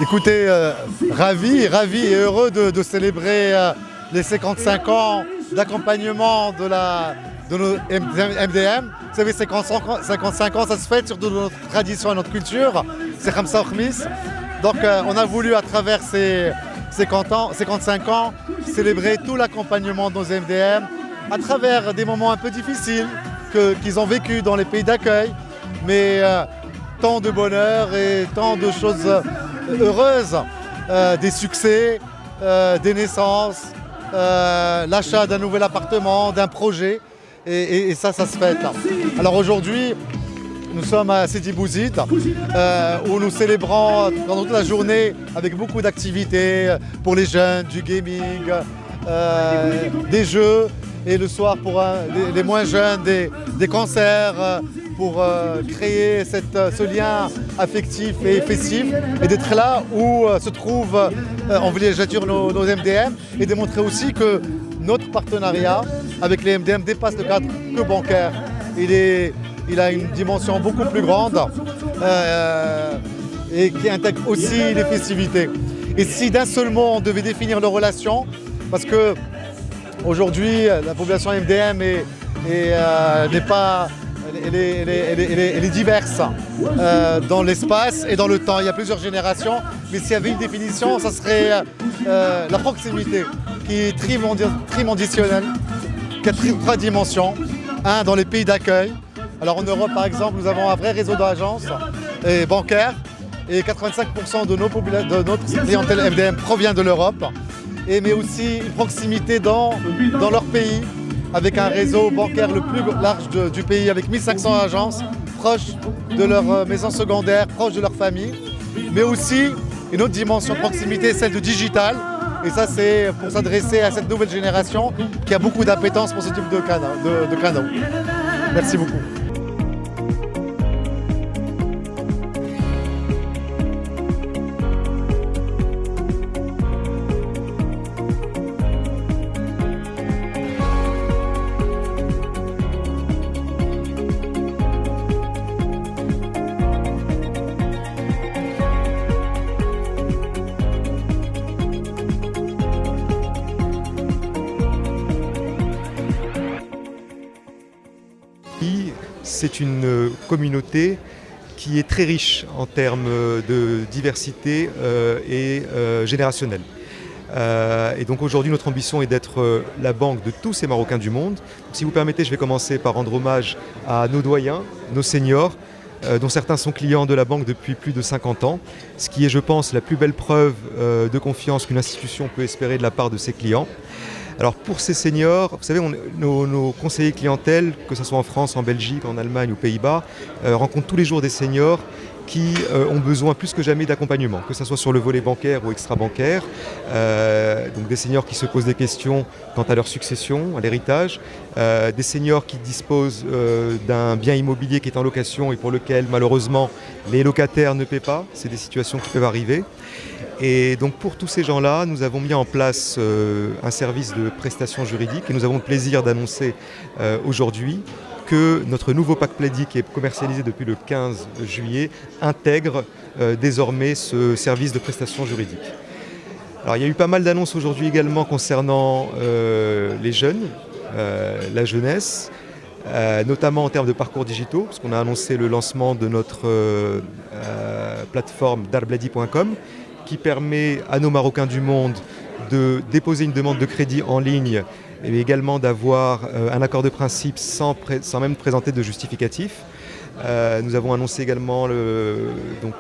Écoutez, ravi et heureux de célébrer les 55 ans d'accompagnement de nos MDM. Vous savez, 55 ans, ça se fête surtout de notre tradition et notre culture. C'est Khamsa ou Khamis. Donc on a voulu, à travers ces 55 ans, célébrer tout l'accompagnement de nos MDM à travers des moments un peu difficiles qu'ils ont vécu dans les pays d'accueil, mais tant de bonheur et tant de choses heureuses, des succès, des naissances, l'achat d'un nouvel appartement, d'un projet, et ça se fête. Alors aujourd'hui, nous sommes à Sidi Bouzid, où nous célébrons pendant toute la journée avec beaucoup d'activités pour les jeunes, du gaming, des jeux, et le soir pour les moins jeunes, des concerts, pour créer ce lien affectif et festif, et d'être là où se trouvent en villégiature nos MDM, et démontrer aussi que notre partenariat avec les MDM dépasse le cadre que bancaire. Il a une dimension beaucoup plus grande et qui intègre aussi les festivités. Et si d'un seul mot on devait définir nos relations, parce que aujourd'hui la population MDM elle est diverse dans l'espace et dans le temps. Il y a plusieurs générations, mais s'il y avait une définition, ça serait la proximité, qui est trimonditionnelle, qui a trois dimensions. Un, dans les pays d'accueil. Alors en Europe, par exemple, nous avons un vrai réseau d'agences et bancaires, et 85% de notre clientèle MDM provient de l'Europe, mais aussi une proximité dans leur pays, avec un réseau bancaire le plus large du pays, avec 1500 agences proches de leurs maisons secondaires, proches de leur famille, mais aussi une autre dimension de proximité, celle de digital. Et ça, c'est pour s'adresser à cette nouvelle génération qui a beaucoup d'appétence pour ce type de canaux. Merci beaucoup. C'est une communauté qui est très riche en termes de diversité et générationnelle. Et donc aujourd'hui, notre ambition est d'être la banque de tous ces Marocains du monde. Si vous permettez, je vais commencer par rendre hommage à nos doyens, nos seniors, dont certains sont clients de la banque depuis plus de 50 ans, ce qui est, je pense, la plus belle preuve de confiance qu'une institution peut espérer de la part de ses clients. Alors pour ces seniors, vous savez, nos conseillers clientèle, que ce soit en France, en Belgique, en Allemagne ou aux Pays-Bas, rencontrent tous les jours des seniors qui ont besoin plus que jamais d'accompagnement, que ce soit sur le volet bancaire ou extra-bancaire. Donc des seniors qui se posent des questions quant à leur succession, à l'héritage, des seniors qui disposent d'un bien immobilier qui est en location et pour lequel malheureusement les locataires ne paient pas. C'est des situations qui peuvent arriver. Et donc pour tous ces gens-là, nous avons mis en place un service de prestation juridique et nous avons le plaisir d'annoncer aujourd'hui que notre nouveau pack Plaidy, qui est commercialisé depuis le 15 juillet, intègre désormais ce service de prestation juridique. Alors il y a eu pas mal d'annonces aujourd'hui également concernant les jeunes, la jeunesse, notamment en termes de parcours digitaux, parce qu'on a annoncé le lancement de notre plateforme darblady.com, qui permet à nos Marocains du monde de déposer une demande de crédit en ligne et également d'avoir un accord de principe sans même présenter de justificatif. Nous avons annoncé également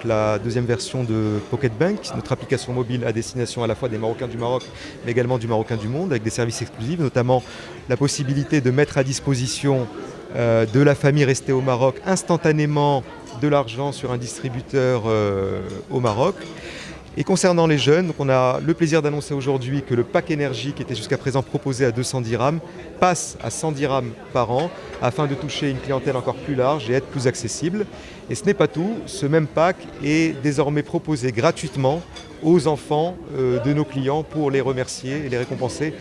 la deuxième version de Pocket Bank, notre application mobile à destination à la fois des Marocains du Maroc mais également du Marocain du monde, avec des services exclusifs, notamment la possibilité de mettre à disposition de la famille restée au Maroc instantanément de l'argent sur un distributeur au Maroc. Et concernant les jeunes, on a le plaisir d'annoncer aujourd'hui que le pack énergie qui était jusqu'à présent proposé à 200 dirhams passe à 100 dirhams par an afin de toucher une clientèle encore plus large et être plus accessible. Et ce n'est pas tout, ce même pack est désormais proposé gratuitement aux enfants de nos clients pour les remercier et les récompenser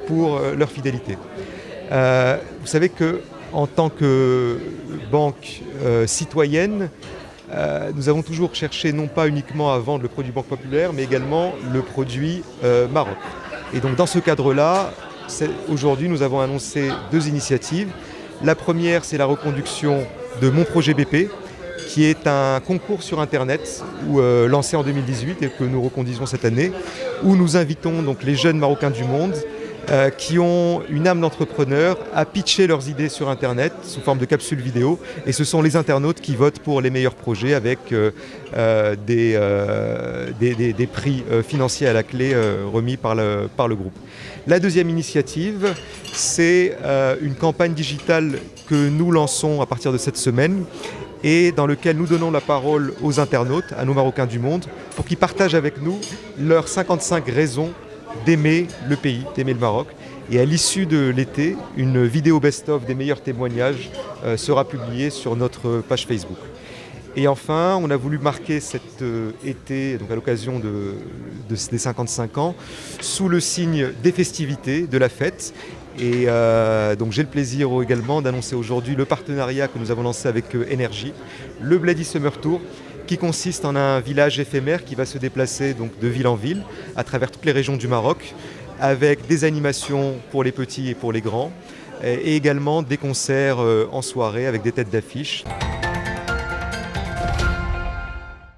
pour leur fidélité. Vous savez qu'en tant que banque citoyenne, Nous avons toujours cherché non pas uniquement à vendre le produit Banque Populaire, mais également le produit Maroc. Et donc dans ce cadre-là, aujourd'hui nous avons annoncé 2 initiatives. La première, c'est la reconduction de Mon Projet BP, qui est un concours sur Internet lancé en 2018 et que nous reconduisons cette année, où nous invitons donc les jeunes Marocains du monde qui ont une âme d'entrepreneur à pitcher leurs idées sur Internet sous forme de capsules vidéo. Et ce sont les internautes qui votent pour les meilleurs projets avec des prix financiers à la clé remis par le groupe. La deuxième initiative, c'est une campagne digitale que nous lançons à partir de cette semaine et dans lequel nous donnons la parole aux internautes, à nos Marocains du monde, pour qu'ils partagent avec nous leurs 55 raisons d'aimer le pays, d'aimer le Maroc. Et à l'issue de l'été, une vidéo best-of des meilleurs témoignages sera publiée sur notre page Facebook. Et enfin, on a voulu marquer cet été, donc à l'occasion des 55 ans, sous le signe des festivités, de la fête. Et donc j'ai le plaisir également d'annoncer aujourd'hui le partenariat que nous avons lancé avec Énergie, le Bledi Summer Tour, qui consiste en un village éphémère qui va se déplacer donc de ville en ville à travers toutes les régions du Maroc, avec des animations pour les petits et pour les grands, et également des concerts en soirée avec des têtes d'affiche.